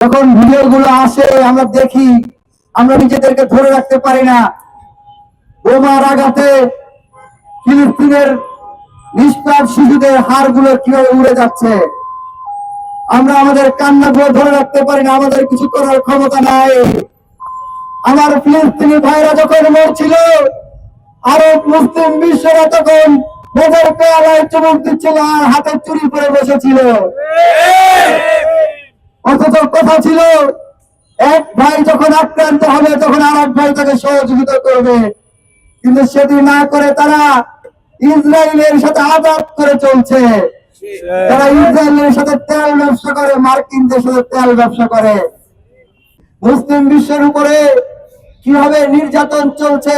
যখন ভিডিও গুলো আসে আমরা দেখি, আমরা নিজেদেরকে ধরে রাখতে পারি না। বোমার আঘাতে ফিলিস্তিনের নিষ্পাপ শিশুদের হাড়গুলো কিভাবে উড়ে যাচ্ছে, আমরা আমাদের কান্নাগুলো ধরে রাখতে পারি না। আমাদের কিছু করার ক্ষমতা নাই। আমার ফিলিস্তিনি ভাইরা যখন মরছিল, আরব মুসলিম বিশ্বরা তখন মদের পেয়ালায় চুমুক দিচ্ছিল আর হাতে চুরি করে বসেছিল। অথচ কথা ছিল, এক ভাই যখন আক্রান্ত হবে তখন আর এক ভাই তাকে সহযোগিতা করবে। কিন্তু সেটি না করে তারা ইসরায়েলের সাথে আঘাত করে চলছে। তারা ইসরায়েলের সাথে তেল ব্যবসা করে, মার্কিনদের সাথে তেল ব্যবসা করে। মুসলিম বিশ্বের উপরে কিভাবে নির্যাতন চলছে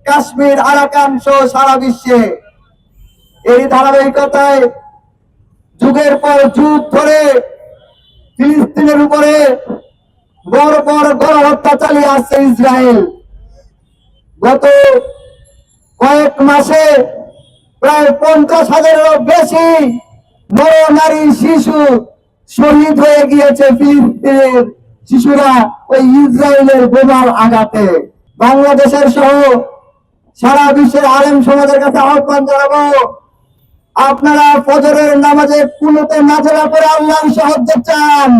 কাশ্মীর, আরাকান সহ সারা বিশ্বে, এই ধারাবাহিকতায় যুগের পর যুগ ধরে ফিলিস্তিনের উপরে বড় বড় গণহত্যা চালিয়ে আসছে ইসরায়েল। গত কয়েক মাসে প্রায় 50,000-এরও বেশি নর নারী শিশু শহীদ হয়ে গিয়েছে ফিলিস্তিনের শিশুরা ওই ইসরায়েলের বোমার আঘাতে। বাংলাদেশের সহ সারা বিশ্বের আলেম সমাজের কাছে আহ্বান জানাবো, আপনারা ফজরের নামাজে কুনুতে নাজেলা পড়ে আল্লাহর সাহায্য চান,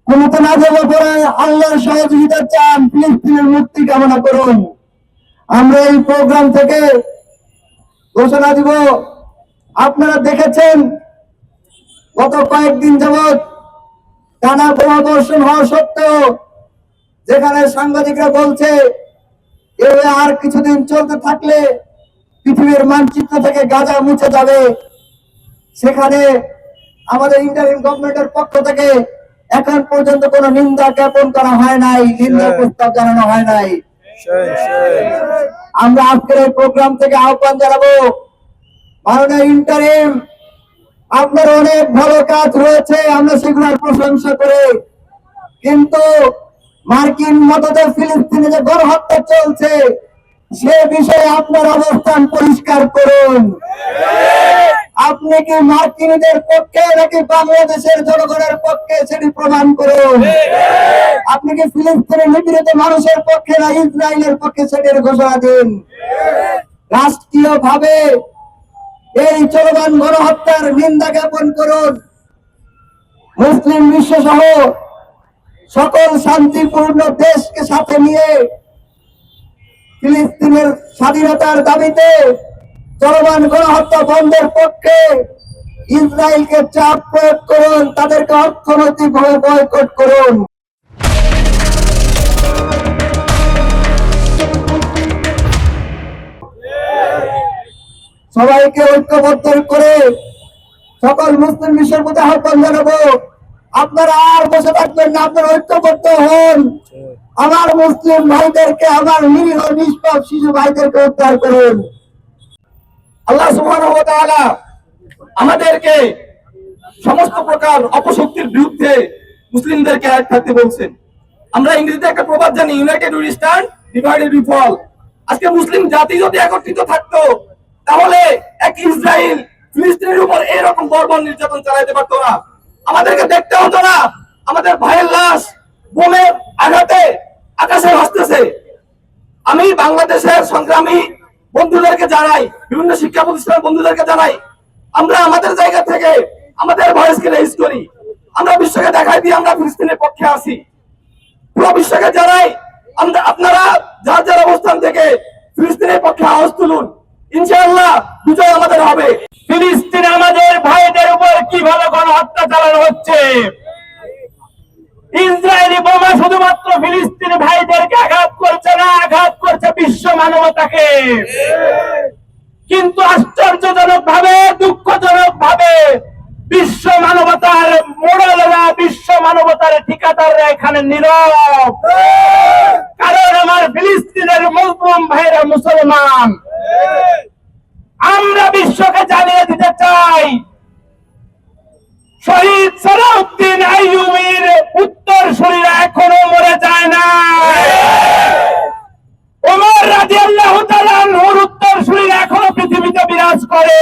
কুনুতে নাজেলা পড়ে আল্লাহর সহযোগিতা চান, ফিলিস্তিনের মুক্তি কামনা করুন। আমরা এই প্রোগ্রাম থেকে ঘোষণা দিব, আপনারা দেখেছেন গত কয়েকদিন যাবৎ টানা বোমাবর্ষণ হওয়া সত্ত্বেও যেখানে সাংবাদিকরা বলছে এভাবে আর কিছুদিন চলতে থাকলে পৃথিবীর মানচিত্র থেকে গাজা মুছে যাবে, সেখানে আমাদের ইন্টারিম গভর্নমেন্টের পক্ষ থেকে এখন পর্যন্ত কোনো নিন্দা জ্ঞাপন করা হয় নাই, নিন্দা প্রস্তাব জানানো হয় নাই। আমরা আজকের এই প্রোগ্রাম থেকে আহ্বান জানাবো, মাননীয় ইন্টারিম, আপনার অনেক ভালো কাজ রয়েছে, আমরা সেগুলোর প্রশংসা করি, কিন্তু মার্কিন মদতে ফিলিস্তিনে যে গণহত্যা চলছে সে বিষয়ে আপনার অবস্থান পরিষ্কার করুন। আপনি কি মার্কিনীদের পক্ষে নাকি বাংলাদেশের জনগণের পক্ষে সেটি প্রমাণ করুন। আপনি কি ফিলিস্তিনের নিপীড়িত মানুষের পক্ষে না ইসরায়েলের পক্ষে সেটির ঘোষণা দিন। রাষ্ট্রীয় ভাবে এই চলমান গণহত্যার নিন্দা জ্ঞাপন করুন। মুসলিম বিশ্ব সহ সকল শান্তিপূর্ণ দেশকে সাথে নিয়ে ফিলিস্তিনের স্বাধীনতার দাবিতে চলমান গণহত্যা বন্ধের পক্ষে ইসরায়েলকে চাপ প্রয়োগ করুন, তাদেরকে অর্থনৈতিকভাবে বয়কট করুন। সবাইকে ঐক্যবদ্ধ করে সকল মুসলিম বিশ্বের প্রতি আহ্বান জানাবো, আপনারা আর বসে থাকবেন না, আপনারা ঐক্যবদ্ধ হন। আমার মুসলিম ভাইদেরকে, আমার নিরীহ নিষ্পাপ শিশু ভাইদেরকে উদ্ধার করুন। আল্লাহ সুবহানাহু ওয়া তাআলা আমাদেরকে সমস্ত প্রকার অপশক্তির বিরুদ্ধে মুসলিমদেরকে এক থাকতে বলছেন। আমরা ইংরেজিতে একটা প্রবাদ জানি, united we stand, divided we fall. আজকে মুসলিম জাতি যদি একত্রিত থাকতো তাহলে এক ইসরায়েল ফিলিস্তিনের উপর এরকম বর্বর নির্যাতন চালাতে পারতো না। আমাদেরকে দেখতে হতো না আমাদের ভাইয়ের লাশ বোমের আঘাতে আকাশে ভাসতেছে। আমি বাংলাদেশের সংগ্রামী বন্ধুদেরকে জানাই, বিভিন্ন শিক্ষা প্রতিষ্ঠানের বন্ধুদেরকে জানাই, আমরা আমাদের জায়গা থেকে আমাদের ভয়েসকে রেইজ করি, আমরা বিশ্বকে দেখাই দিই আমরা ফিলিস্তিনের পক্ষে আছি। পুরো বিশ্বকে জানাই, আপনারা যার যার অবস্থান থেকে ফিলিস্তিনের পক্ষে আওয়াজ তুলুন, ইনশাআল্লাহ বিজয় আমাদের হবে। ফিলিস্তিনে আমাদের ভাইদের উপর কিভাবে গণহত্যা চালানো হচ্ছে। ইসরায়েলি বোমা শুধুমাত্র ফিলিস্তিনি ভাইদেরকে আঘাত করছে না, আঘাত করছে বিশ্ব মানবতাকে। কিন্তু আশ্চর্যজনক ভাবে, দুঃখজনক ভাবে বিশ্ব মানবতার মোড়লেরা, বিশ্ব মানবতার ঠিকাদাররা এখানে নীরব। কারণ আমার ফিলিস্তিনের মুসলিম ভাইরা মুসলমান। আমরা বিশ্বকে জানিয়ে দিতে চাই, শহীদ সালাউদ্দিন আইয়ুবীর উত্তরসূরিরা এখনো মরে যায় না। ওমর রাদিয়াল্লাহু তাআলা আনহুর উত্তরসূরিরা এখনো পৃথিবীতে বিরাজ করে।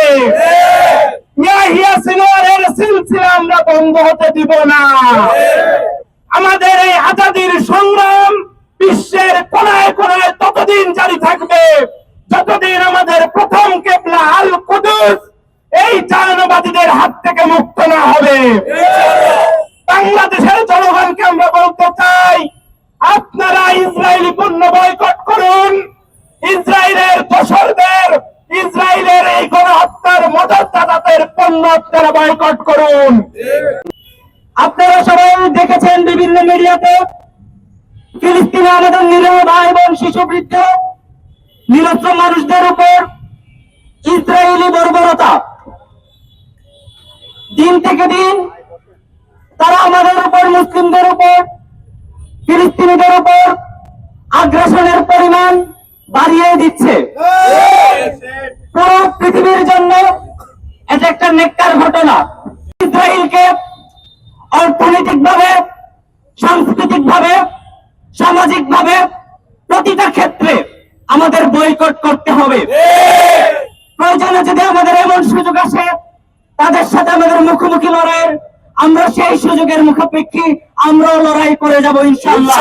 ইয়াহিয়া সিনোয়ারের সিলসিলা আমরা বন্ধ হতে দিব না। আমাদের এই আজাদির সংগ্রাম বিশ্বের কোনায় কোনায় ততদিন জারি থাকবে যতদিন আমাদের প্রথম কেবলা আল কুদুস এই জায়নবাদীদের হাত থেকে মুক্ত না হবে। বাংলাদেশের জনগণকে আমরা বলতে চাই, আপনারা ইসরায়েলি পণ্য বয়কট করুন, ইসরায়েলের দোসরদের, ইসরায়েলের এই গণহত্যার মদতদাতাদের পণ্য আপনারা বয়কট করুন। আপনারা সবাই দেখেছেন বিভিন্ন মিডিয়াতে ফিলিস্তিনে আমাদের নিরীহ ভাই বোন, শিশু, বৃদ্ধ, নিরস্ত্র মানুষদের উপর ইসরায়েলি বর্বরতা। দিন থেকে দিন তারা আমাদের উপর, মুসলিমদের উপর, ফিলিস্তিনিদের উপর আগ্রাসনের পরিমাণ বাড়িয়ে দিচ্ছে। পুরো পৃথিবীর জন্য এটা একটা নেককার ঘটনা। ইসরায়েলকে অর্থনৈতিকভাবে, সাংস্কৃতিকভাবে, সামাজিকভাবে প্রতিটা ক্ষেত্রে আমাদের বয়কট করতে হবে। প্রয়োজনে যদি আমাদের এমন সুযোগ আসে তাদের সাথে আমাদের মুখোমুখি লড়াইয়ের, আমরা সেই সুযোগের মুখাপেক্ষী আমরাও লড়াই করে যাব ইনশাআল্লাহ।